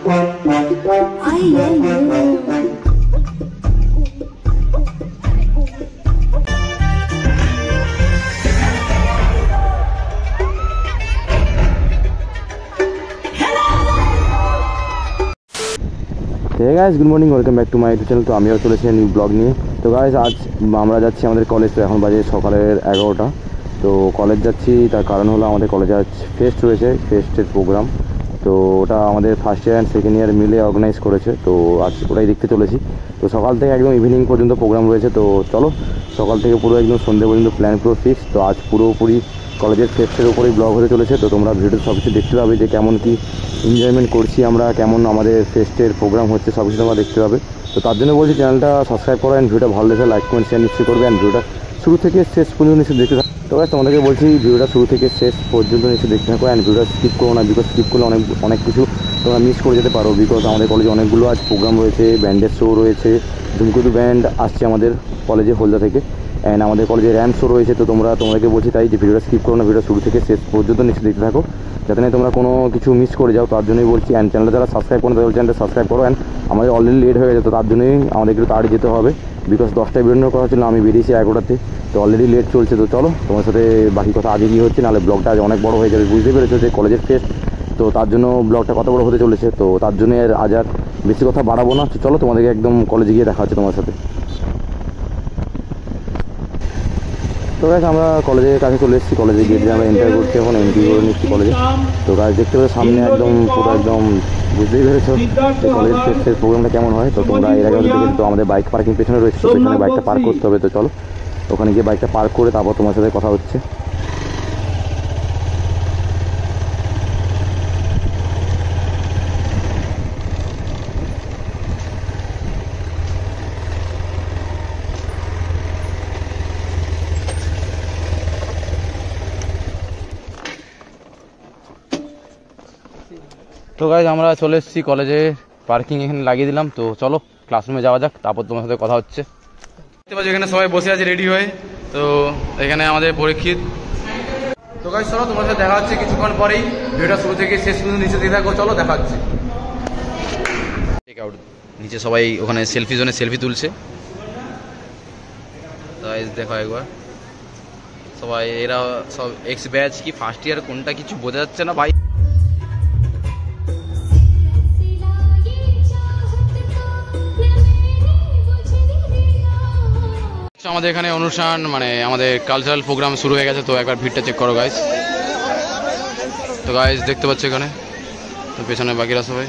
Guys good morning, welcome back to my YouTube channel. তো আমিও চলেছি নিউ ব্লগ নিয়ে। তো গাইস আজ আমরা যাচ্ছি আমাদের কলেজ। তো এখন বাজে সকালের 11টা। তো কলেজ যাচ্ছি, তার কারণ হলো আমাদের কলেজে আজ ফেস্ট রয়েছে, ফেস্টের প্রোগ্রাম। তো ওটা আমাদের first year and second year মিলে অর্গানাইজ করেছে। তো আজ ওটাই দেখতে চলেছি। তো সকাল থেকে একদম ইভিনিং পর্যন্ত প্রোগ্রাম রয়েছে। তো চলো, সকাল থেকে পুরো একদম সন্ধ্যে পর্যন্ত প্ল্যান পুরো ফিক্স। তো আজ পুরোপুরি কলেজের ফেস্টের উপরেই ব্লগ হতে চলেছে। তো তোমরা ভিডিও সব কিছু দেখতে পাবে, যে কেমন কি এনজয়মেন্ট করছি আমরা, কেমন আমাদের ফেস্টের প্রোগ্রাম হচ্ছে, সব কিছু তোমরা দেখতে পাবে। তো তার জন্য বলছি চ্যানেলটা সাবস্ক্রাইব করো, অ্যান্ড ভিডিওটা ভালো লেগে লাইক কমেন্ট শেয়ার নিশ্চয়ই করবে, অ্যান্ড ভিডিওটা শুরু থেকে শেষ পর্যন্ত নিশ্চয়ই দেখতে থাকো। তো গাইস তোমাদেরকে বলছি ভিডিওটা শুরু থেকে শেষ পর্যন্ত নিশ্চয়ই দেখতে থাকো, অ্যান্ড ভিডিওটা স্কিপ করো না, বিকজ স্কিপ করলে অনেক কিছু তোমরা মিস করে যেতে পারো। বিকজ আমাদের কলেজে অনেকগুলো আজ প্রোগ্রাম রয়েছে, ব্যান্ডের শো রয়েছে, ধুমকুতু ব্যান্ড আসছে আমাদের কলেজে হলদা থেকে, অ্যান্ড আমাদের কলেজে র্যাম্প শো রয়েছে। তো তোমাদেরকে বলছি তাই যে ভিডিওটা স্কিপ করো না, ভিডিও শুরু থেকে শেষ পর্যন্ত নিশ্চয়ই দেখতে থাকো, যাতে না তোমরা কোনো কিছু মিস করে যাও। তার জন্যই বলছি, অ্যান্ড চ্যানেলটা যারা সাবস্ক্রাইব করো তাদের চ্যানেলটা সাবস্ক্রাইব করো। অ্যান্ড আমাদের অলরেডি লেট হয়ে গেছে, তো তার জন্যই আমাদের একটু তাড়ি যেতে হবে, বিকজ 10টায় বেরোনোর কথা ছিল, আমি বেরিয়েছি 11টাতে। তো অলরেডি লেট চলছে। তো চলো তোমার সাথে বাকি কথা আগে কী হচ্ছে, নাহলে ব্লগটা আজ অনেক বড় হয়ে যাবে। বুঝতে পেরেছো যে কলেজের ফেস্ট, তো তার জন্য ব্লগটা কত বড় হতে চলেছে। তো তার জন্য আজ আর বেশি কথা বাড়াবো না। তো চলো তোমাদেরকে একদম কলেজে গিয়ে দেখা হচ্ছে তোমার সাথে। তো গাইস আমরা কলেজের কাছে চলে এসেছি, কলেজে গিয়ে আমরা এন্টার করছি, এখন এন্ট্রি করে নিচ্ছি কলেজে। তো গাইস দেখতে পাচ্ছ সামনে একদম পুরো একদম বুঝতেই পেরেছো যে কলেজের ফেস্টের প্রোগ্রামটা কেমন হয়। তো তোমরা এর আগে দেখেছো, তো আমাদের বাইক পার্কিং পেছনে রয়েছে, তো পেছনে বাইকটা পার্ক করতে হবে। তো চলো ওখানে গিয়ে বাইকটা পার্ক করে তারপর তোমার সাথে কথা হচ্ছে। তো গাইজ আমরা চলে এসেছি কলেজে, পার্কিং এখানে লাগিয়ে দিলাম। তো চলো ক্লাসরুমে যাওয়া যাক, তারপর তোমার সাথে কথা হচ্ছে। দেখতে পাচ্ছি এখানে সবাই বসে আছে রেডি হয়ে। তো এখানে আমাদের পরীক্ষিত। তো গাইজ চলো তোমার সাথে দেখা হচ্ছে কিছুক্ষণ পরেই, ভিডিওটা শুরু থেকে শেষ পর্যন্ত নিচে দিয়ে থাকো। চলো দেখা হচ্ছে। নিচে সবাই ওখানে সেলফি জোনে সেলফি তুলছে। তো গাইজ দেখো একবার, সবাই এরা সব এক্স ব্যাচ কি ফার্স্ট ইয়ার কোনটা কিছু বোঝা যাচ্ছে না ভাই। আমাদের এখানে অনুষ্ঠান মানে আমাদের কালচারাল প্রোগ্রাম শুরু হয়ে গেছে। তো একবার ভিড়টা চেক করো গাইস। তো গাইস দেখতে পাচ্ছ এখানে, তো পেছনে বাকিরা সবাই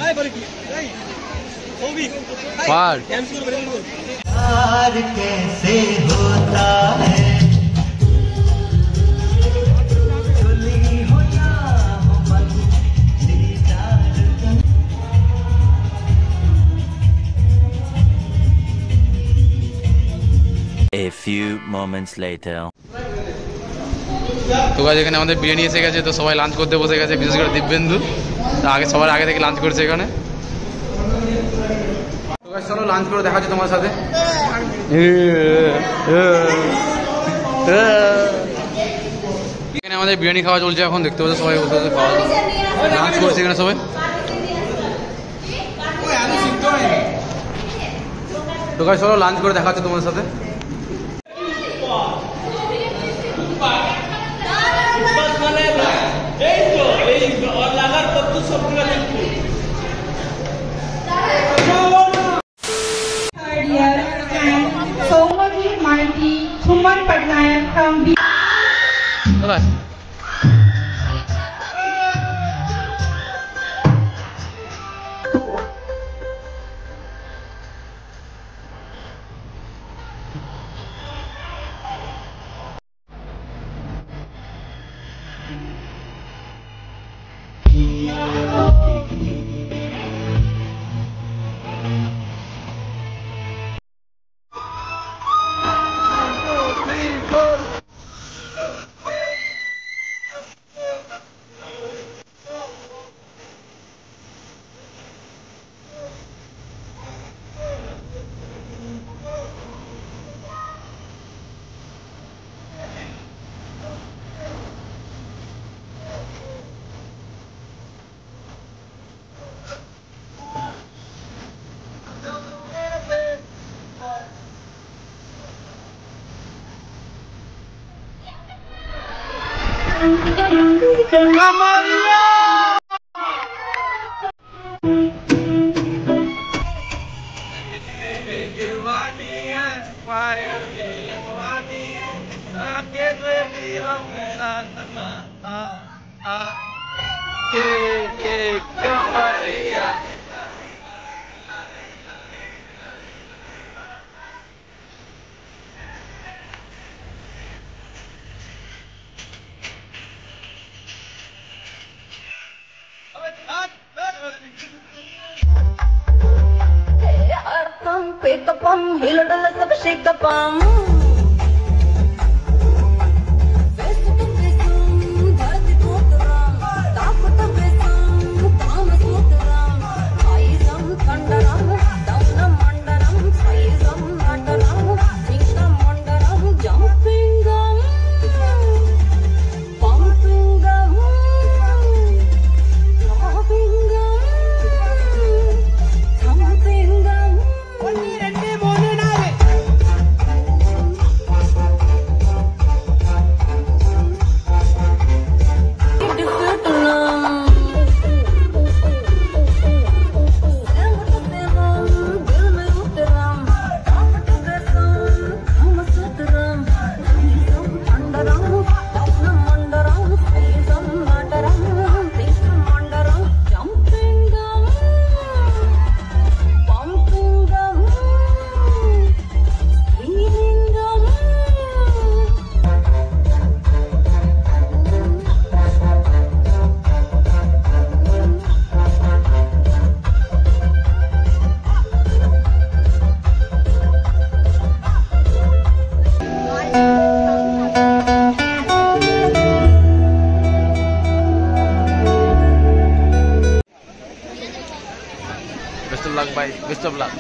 A few moments later. তো গাইস এখানে আমাদের বিরিয়ানি এসে গেছে। তো সবাই লাঞ্চ করতে বসে গেছে, বিশেষ করে দিব্যেন্দু। তো সবার আগে থেকে লাঞ্চ করছে এখানে। তো গাইস চলো লাঞ্চ করে দেখা হচ্ছে তোমার সাথে। এখানে আমাদের বিরিয়ানি খাওয়া চলছে এখন, দেখতে পাচ্ছ সবাই বসে বসে খাওয়া লাঞ্চ করছে এখানে সবাই। তো গাইস চলো লাঞ্চ করে দেখা হচ্ছে তোমার সাথে। Pick up on, he'll let us shake up on. Best of luck, bye. Best of luck.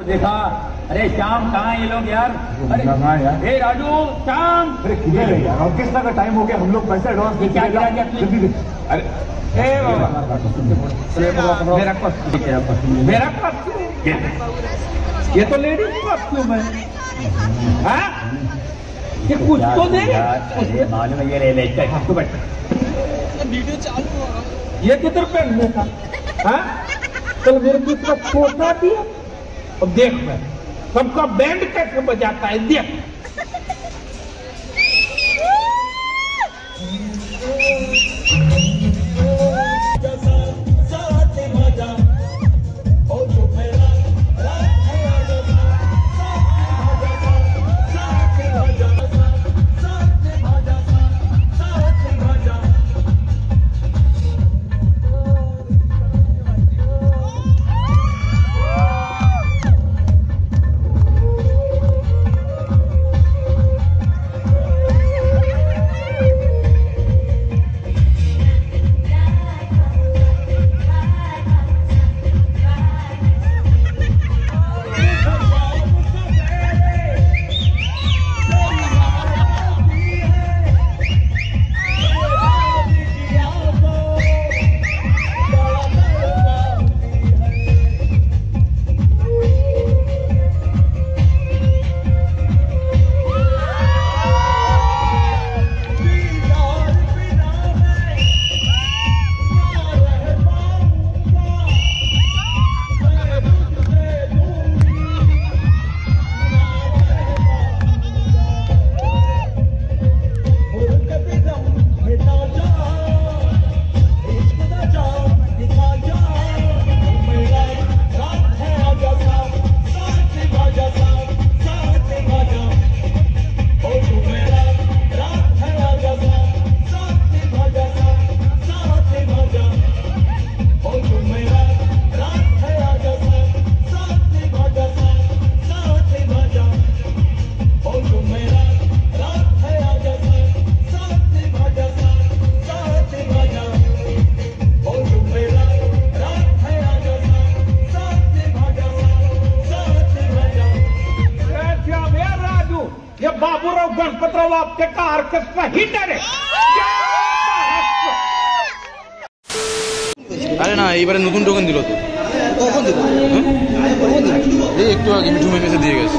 देखा। अरे श्याम कहाँ ये लोग यार? अरे यार, हे राजू, श्याम, अरे किधर है यार? ऑर्केस्ट्रा का टाइम हो गया, हम लोग पैसा एडवांस दे क्या गिरा दिया तूने? जल्दी दे। अरे हे बाबा, मेरा कॉस्ट्यूम, ये तो लेडीज कॉस्ट्यूम है। हाँ? ये कुछ तो दे। मालूम है ये ले ले, तो बैठ। वीडियो चालू हो। ये किधर पहनने का? हाँ? कल मेरे को इतना छोटा दिया। अब देख मैं सबका बैंड कैसे बजाता है, देख। ये बाबूराव गणपतराव आपटे का ऑर्केस्ट्रा हिटर है। আরে না এইবারে নতুন টোকেন দিল তো কখন দিল এই একটু আগে মিঠু মেসে দিয়ে গেছে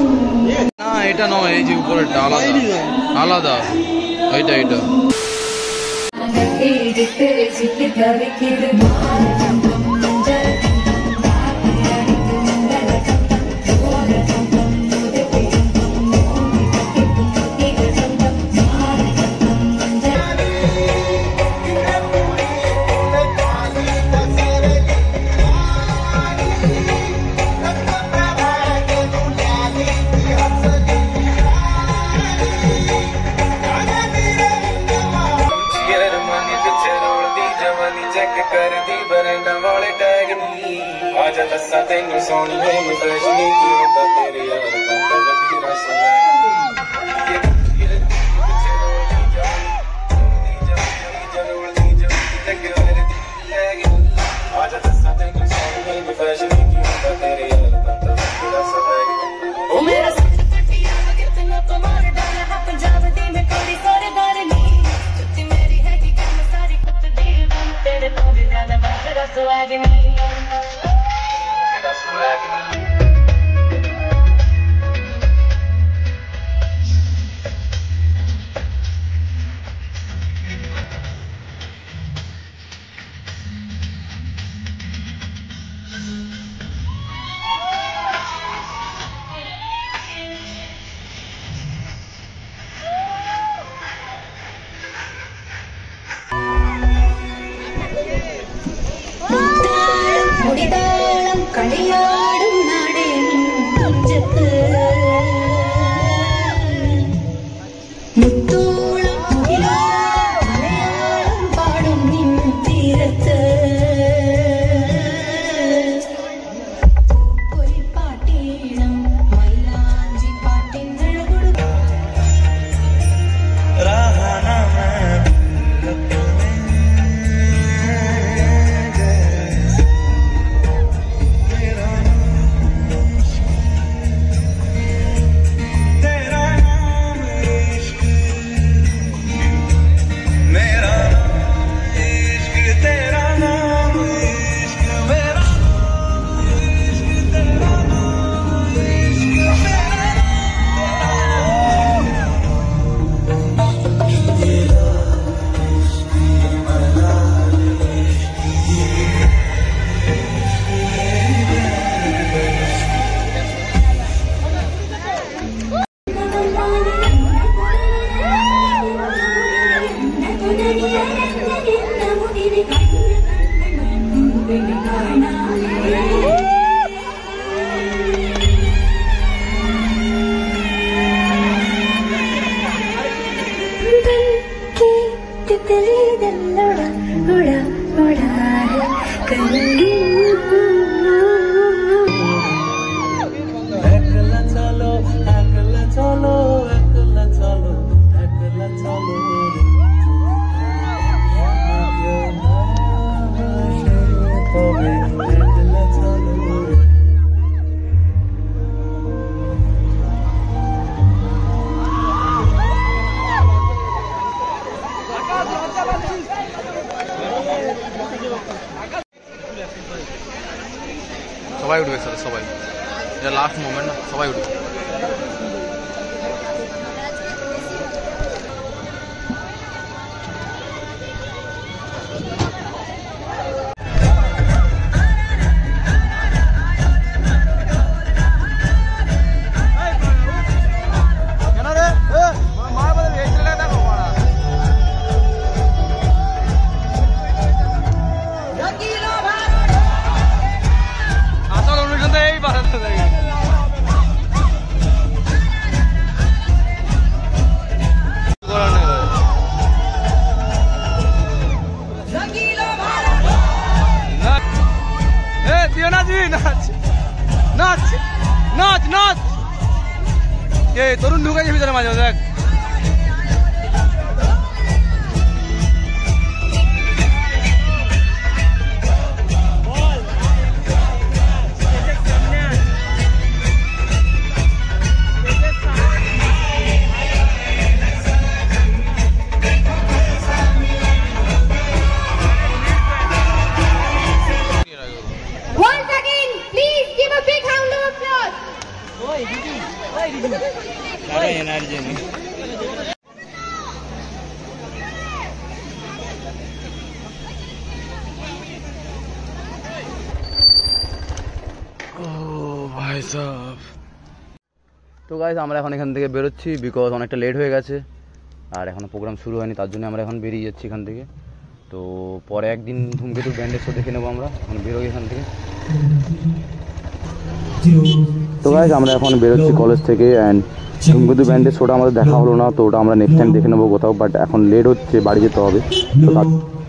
না এটা নয় এই যে উপরেরটা আলাদা আলাদা এইটা এইটা সবাই উঠবে স্যার সবাই এটা লাস্ট মোমেন্ট না সবাই উঠবে নাচ নাচ নাচ কে তরুণ ঢুকাইছে ভিতরে মাঝে দেখ তো গাইজ আমরা এখন এখান থেকে বেরোচ্ছি বিকজ অনেকটা লেট হয়ে গেছে আর এখনও প্রোগ্রাম শুরু হয়নি, তার জন্য আমরা এখন বেরিয়ে যাচ্ছি এখান থেকে। তো পরে একদিন ধূমকেতু ব্যান্ডের শো দেখে নেবো আমরা, এখন বেরোই এখান থেকে। তো গাইজ আমরা এখন বেরোচ্ছি কলেজ থেকে, অ্যান্ড ধূমকেতু ব্যান্ডের শোটা আমাদের দেখা হলো না, তো ওটা আমরা নেক্সট টাইম দেখে নেবো কোথাও, বাট এখন লেট হচ্ছে, বাড়ি যেতে হবে।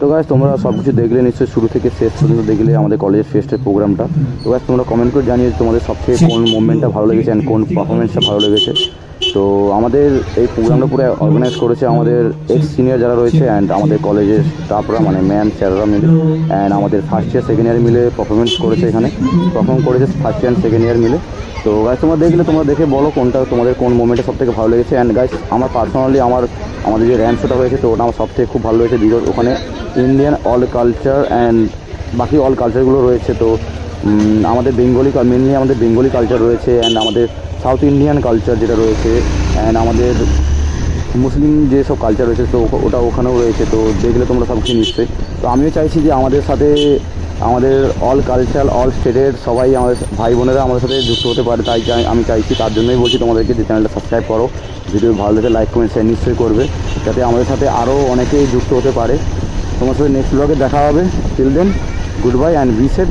তো গাইজ তোমরা সব কিছু দেখলে নিশ্চয়ই, শুরু থেকে শেষ পর্যন্ত দেখলে আমাদের কলেজের ফেস্টের প্রোগ্রামটা। তো গাইজ তোমরা কমেন্ট করে জানিয়ে তোমাদের সবথেকে কোন মুভমেন্টটা ভালো লেগেছে অ্যান্ড কোন পারফরমেন্সটা ভালো লেগেছে। তো আমাদের এই প্রোগ্রামটা পুরো অর্গানাইজ করেছে আমাদের এক্স সিনিয়র যারা রয়েছে অ্যান্ড আমাদের কলেজের স্টাফরা, মানে ম্যাম স্যাররা মিলে, অ্যান্ড আমাদের ফার্স্ট ইয়ার সেকেন্ড ইয়ার মিলে পারফরমেন্স করেছে, এখানে পারফর্ম করেছে ফার্স্ট ইয়ার সেকেন্ড ইয়ার মিলে। তো গাইজ তোমরা দেখলে, তোমরা দেখে বলো কোনটা তোমাদের কোন মোমেন্টটা সবথেকে ভালো লেগেছে। অ্যান্ড গাইজ আমার পার্সোনালি আমাদের যে র্যাম্প শোটা হয়েছে, তো ওটা আমার সবথেকে খুব ভালো লেগেছে, বিকজ ওখানে ইন্ডিয়ান অল কালচার অ্যান্ড বাকি অল কালচারগুলো রয়েছে। তো আমাদের বেঙ্গলি, মেনলি আমাদের বেঙ্গলি কালচার রয়েছে, অ্যান্ড আমাদের সাউথ ইন্ডিয়ান কালচার যেটা রয়েছে, অ্যান্ড আমাদের মুসলিম যেসব কালচার রয়েছে, তো ওটা ওখানেও রয়েছে। তো দেখলে তোমরা সব কিছু নিশ্চয়ই। তো আমিও চাইছি যে আমাদের সাথে আমাদের অল কালচার অল স্টেটের সবাই, আমাদের ভাই বোনেরা আমাদের সাথে যুক্ত হতে পারে, তাই আমি চাইছি। তার জন্যই বলছি তোমাদেরকে যে চ্যানেলটা সাবস্ক্রাইব করো, ভিডিও ভালো লাগে লাইক কমেন্ট শেয়ার নিশ্চয়ই করবে, যাতে আমাদের সাথে আরও অনেকেই যুক্ত হতে পারে। তোমার সাথে নেক্সট ব্লগে দেখা হবে। Till then good bye and be safe,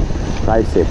ride safe.